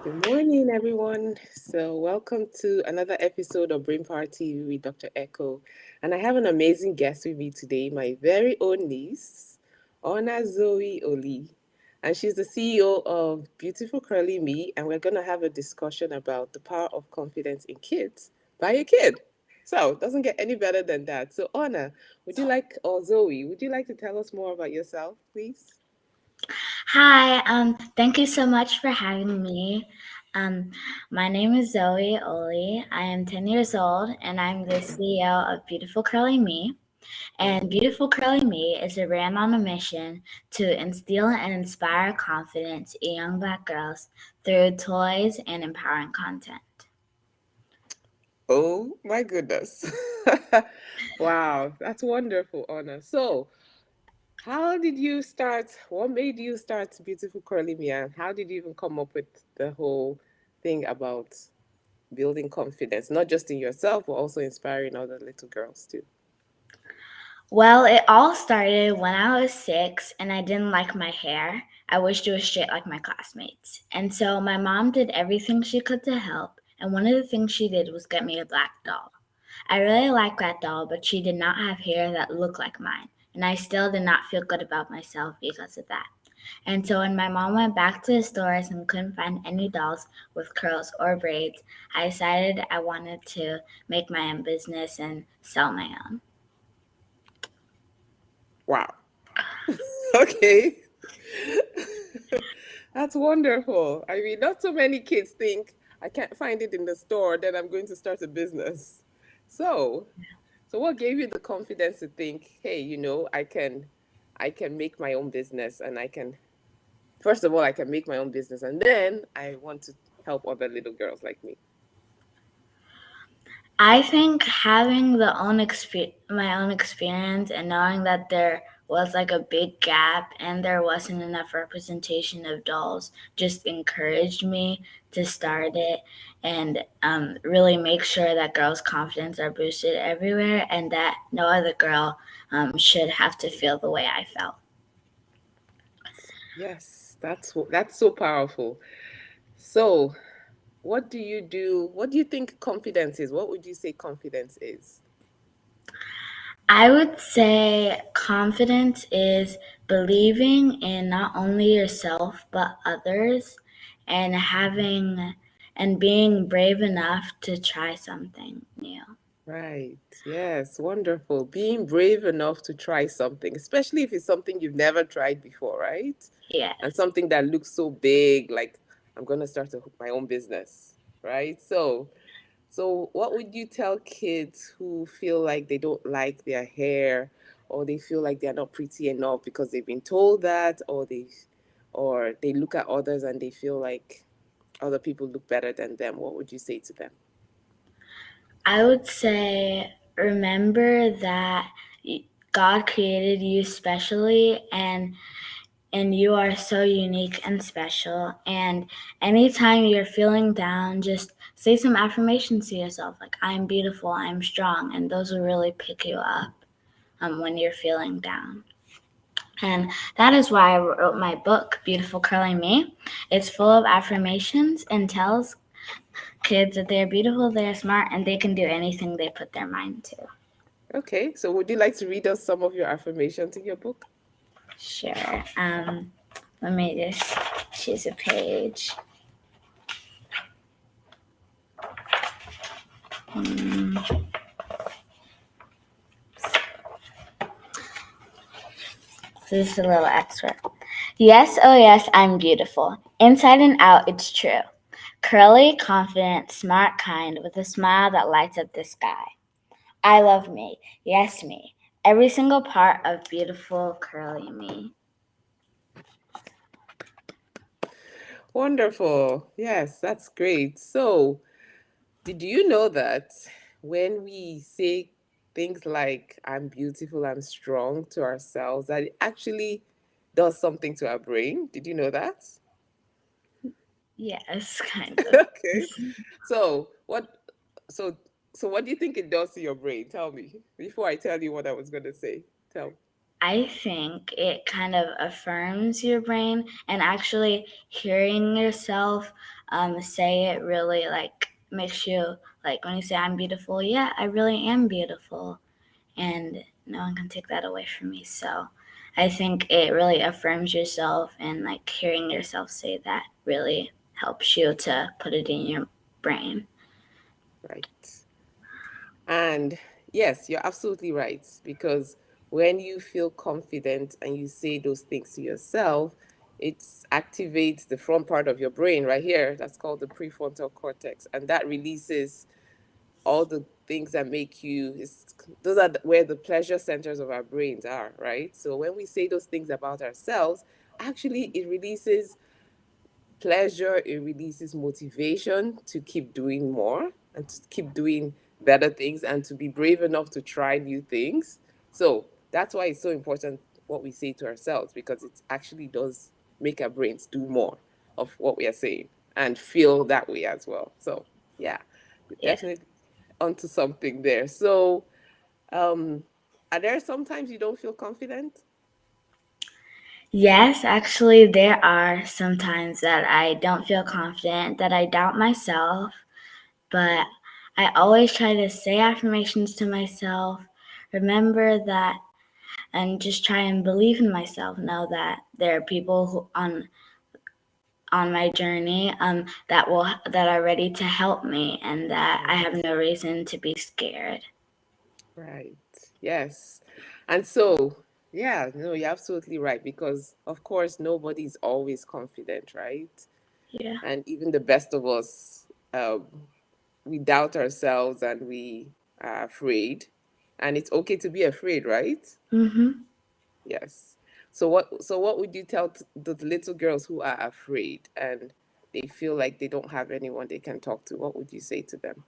Good morning, everyone. So, welcome to another episode of Brain Power TV with Dr. Echo. And I have an amazing guest with me today, my very own niece, Ona Oli. And she's the CEO of Beautiful Curly Me. And we're going to have a discussion about the power of confidence in kids by a kid. So, it doesn't get any better than that. So, Ona, or Zoe, would you like to tell us more about yourself, please? Hi, thank you so much for having me. Um, my name is Zoe Oli. I am 10 years old and I'm the CEO of Beautiful Curly Me. And Beautiful Curly Me is a brand on a mission to instill and inspire confidence in young Black girls through toys and empowering content. Oh my goodness. Wow, that's wonderful, Anna. So, how did you start? What made you start Beautiful Curly Mia? How did you even come up with the whole thing about building confidence, not just in yourself, but also inspiring other little girls too? Well, it all started when I was 6 and I didn't like my hair. I wished it was straight like my classmates. And so my mom did everything she could to help, and one of the things she did was get me a black doll. I really liked that doll, but she did not have hair that looked like mine, and I still did not feel good about myself because of that. And so when my mom went back to the stores and couldn't find any dolls with curls or braids, I decided I wanted to make my own business and sell my own. Wow. Okay. That's wonderful. I mean, not so many kids think I can't find it in the store, then I'm going to start a business. So, So what gave you the confidence to think, hey, I can make my own business and I can first of all I can make my own business and then I want to help other little girls like me. I think having my own experience and knowing that there was like a big gap and there wasn't enough representation of dolls just encouraged me to start it and really make sure that girls' confidence are boosted everywhere and that no other girl should have to feel the way I felt. Yes, that's so powerful. So, what do you do? What do you think confidence is? What would you say confidence is? I would say confidence is believing in not only yourself but others and having and being brave enough to try something new. Right. Yes, wonderful. Being brave enough to try something, especially if it's something you've never tried before, right? And Yes. something that looks so big, like I'm gonna start my own business, right? So what would you tell kids who feel like they don't like their hair or they feel like they're not pretty enough because they've been told that or they look at others and they feel like other people look better than them? What would you say to them? I would say remember that God created you specially and you are so unique and special. And anytime you're feeling down, just say some affirmations to yourself like, I'm beautiful, I'm strong. And those will really pick you up when you're feeling down. And that is why I wrote my book, Beautiful Curly Me. It's full of affirmations and tells kids that they're beautiful, they're smart, and they can do anything they put their mind to. Okay, so would you like to read us some of your affirmations in your book? Sure. Let me just choose a page. This is a little extra. Yes, oh yes, I'm beautiful. Inside and out, it's true. Curly, confident, smart, kind, with a smile that lights up the sky. I love me. Yes, me. Every single part of beautiful, curly me. Wonderful. Yes, that's great. So, did you know that when we say things like I'm beautiful, I'm strong to ourselves, that it actually does something to our brain? Did you know that? Yes, kind of. Okay. So, so so what do you think it does to your brain? Tell me. Before I tell you what I was going to say. Tell me. I think it kind of affirms your brain, and actually hearing yourself say it really like makes you like when you say I'm beautiful, yeah, I really am beautiful, and no one can take that away from me. So I think it really affirms yourself, and like hearing yourself say that really helps you to put it in your brain. Right. And yes, you're absolutely right. Because when you feel confident and you say those things to yourself, it activates the front part of your brain right here. That's called the prefrontal cortex. And that releases all the things that make you, those are where the pleasure centers of our brains are, right? So when we say those things about ourselves, actually it releases pleasure, it releases motivation to keep doing more and to keep doing better things and to be brave enough to try new things. So that's why it's so important what we say to ourselves, because it actually does make our brains do more of what we are saying and feel that way as well. So yeah, you're Yeah. definitely onto something there. So um are there sometimes you don't feel confident? Yes, actually, there are some times that I don't feel confident, that I doubt myself, but Mm. I always try to say affirmations to myself, remember that, and just try and believe in myself. Know that there are people who on my journey that are ready to help me, and that I have Right. no reason to be scared. Right. Yes. And so, yeah, no, you're absolutely right, because of course nobody's always confident, right? Yeah. And even the best of us, we doubt ourselves and we are afraid. And it's okay to be afraid, right? Mhm. Yes. So what would you tell the little girls who are afraid and they feel like they don't have anyone they can talk to? What would you say to them?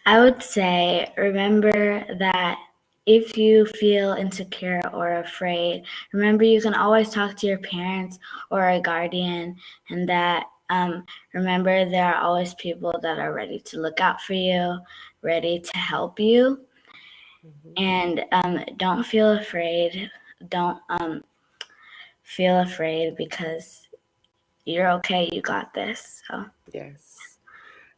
I would say remember that if you feel insecure or afraid, remember you can always talk to your parents or a guardian, and that remember there are always people that are ready to look out for you, ready to help you, Mhm. and don't feel afraid. Don't feel afraid because you're okay. You got this. So Yes.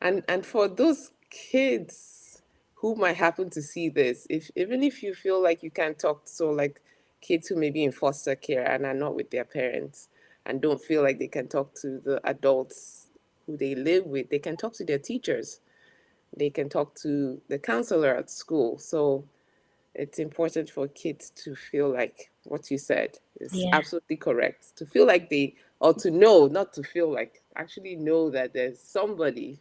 And for those kids who might happen to see this, if even if you feel like you can't talk, so like kids who may be in foster care and are not with their parents and don't feel like they can talk to the adults who they live with, they can talk to their teachers. They can talk to the counselor at school. So it's important for kids to feel like what you said is yeah, absolutely correct. To feel like they, or to know, not to feel like, actually know that there's somebody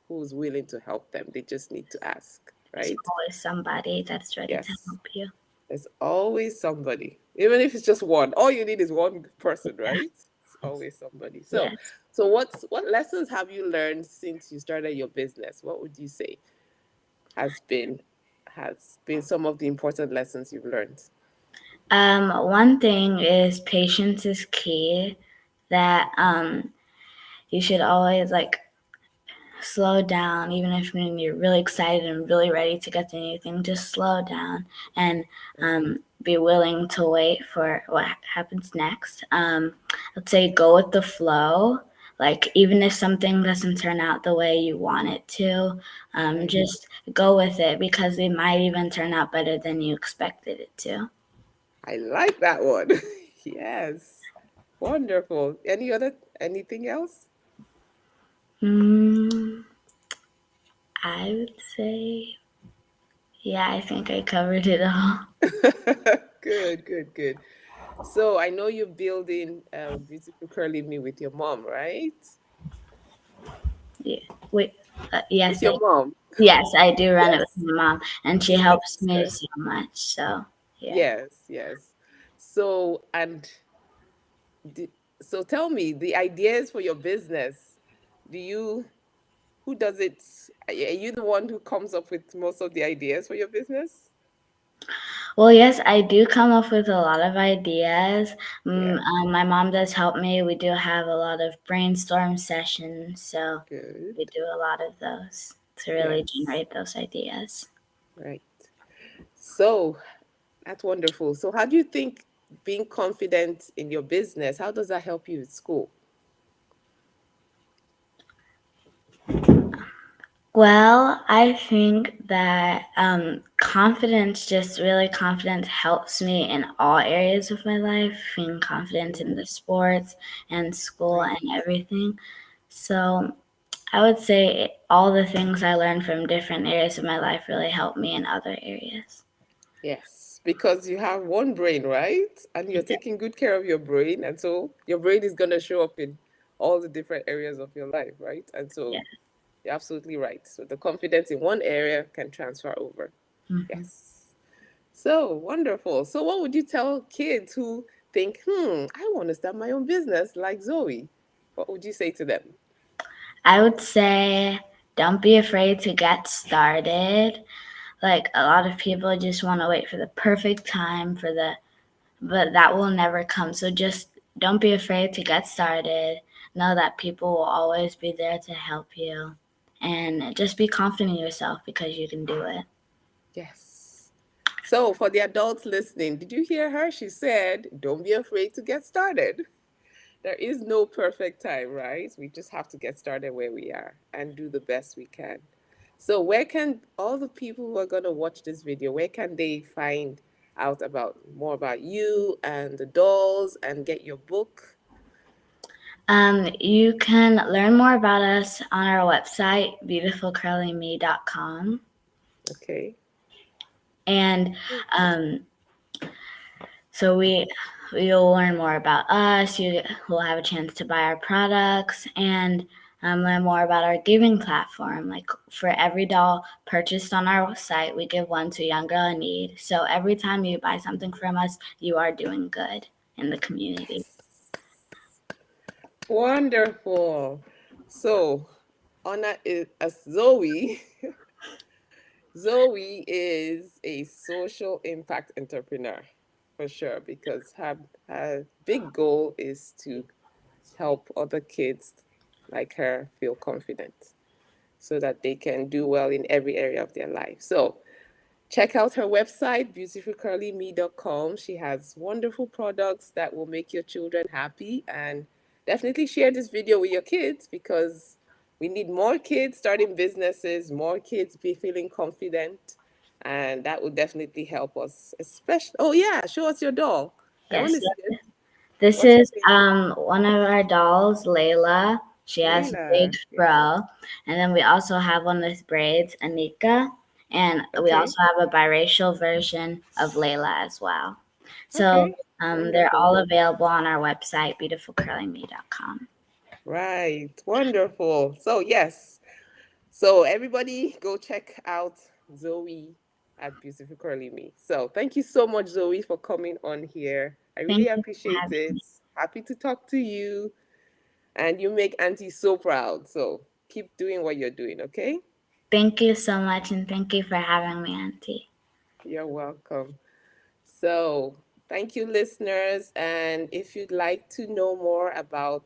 who's willing to help them. They just need to ask, there's right? always somebody that's ready to Yes. help you. There's always somebody. Even if it's just one. All you need is one person, right? It's always somebody. So Yes. so what lessons have you learned since you started your business? What would you say has been has been some of the important lessons you've learned? One thing is patience is key. That you should always like slow down, even if when you're really excited and really ready to get to anything. Just slow down and be willing to wait for what happens next. Let's say go with the flow. Like even if something doesn't turn out the way you want it to, Right. just go with it because it might even turn out better than you expected it to. I like that one. Yes. Wonderful. Anything else? Mm, I would say, yeah, I think I covered it all. Good, good, good. So I know you're building Beautiful Curly Me with your mom, right? Yeah. Wait. Yes, With your mom. I do run it with Yes. my mom, and she With your helps me sister. so much. So yeah. Yes, yes. So and the, so tell me the ideas for your business. Do you who does it? Are you the one who comes up with most of the ideas for your business? Well, yes, I do come up with a lot of ideas. Yeah, My mom does help me. We do have a lot of brainstorm sessions, so we good. do a lot of those to really Yes, generate those ideas. right. So, That's wonderful. So, how do you think being confident in your business, how does that help you with school? Well, I think that confidence, just really confidence, helps me in all areas of my life, being confident in Hmm. the sports and school and Right. everything. So I would say all the things I learned from different areas of my life really helped me in other areas. Yes, because you have one brain, right? And you're taking good care of your brain. And so your brain is going to show up in all the different areas of your life, right? And Yeah. so you're absolutely right. So the confidence in one area can transfer over. Mhm. Yes. So wonderful. So, what would you tell kids who think, I want to start my own business like Zoe? What would you say to them? I would say don't be afraid to get started. Like a lot of people just want to wait for the perfect time but that will never come. So just don't be afraid to get started. Know that people will always be there to help you. And just be confident in yourself because you can do it. Yes. So, for the adults listening, did you hear her? She said, don't be afraid to get started. There is no perfect time, right? We just have to get started where we are and do the best we can. So, where can all the people who are going to watch this video, where can they find out about more about you and the dolls and get your book? You can learn more about us on our website, beautifulcurlyme.com. Okay. And um, so you'll learn more about us. You will have a chance to buy our products and learn more about our giving platform. Like for every doll purchased on our site, we give one to a young girl in need. So every time you buy something from us, you are doing good in the community. Yes. Wonderful. So, Ona is Zoe. Zoe is a social impact entrepreneur for sure because her big goal is to help other kids like her feel confident so that they can do well in every area of their life. So, check out her website, beautifulcurlyme.com. She has wonderful products that will make your children happy. And definitely share this video with your kids because we need more kids starting businesses, more kids be feeling confident. And that would definitely help us. Especially, oh, yeah, show us your doll. I want Yes. to see it. This What's her is name? one of our dolls, Layla. She has a big Layla. Yes. fro. And then we also have one with braids, Anika. And we Okay. also have a biracial version of Layla as well. So Okay. they're Wonderful. all available on our website, beautifulcurlyme.com. Right. Wonderful. So, yes. So everybody go check out Zoe at Beautiful Curly Me. So thank you so much, Zoe, for coming on here. I really Thank you for appreciate having it. me. Happy to talk to you. And you make Auntie so proud. So keep doing what you're doing, okay? Thank you so much, and thank you for having me, Auntie. You're welcome. So, thank you, listeners. And if you'd like to know more about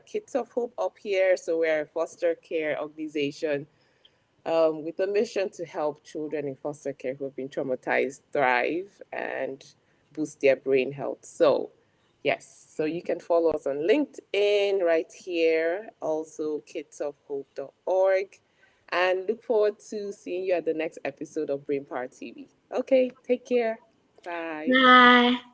Kids of Hope up here, so we're a foster care organization with a mission to help children in foster care who have been traumatized thrive and boost their brain health. So, yes, so you can follow us on LinkedIn right here, also kidsofhope.org, and look forward to seeing you at the next episode of Brain Power TV. Okay, take care. Bye. Bye.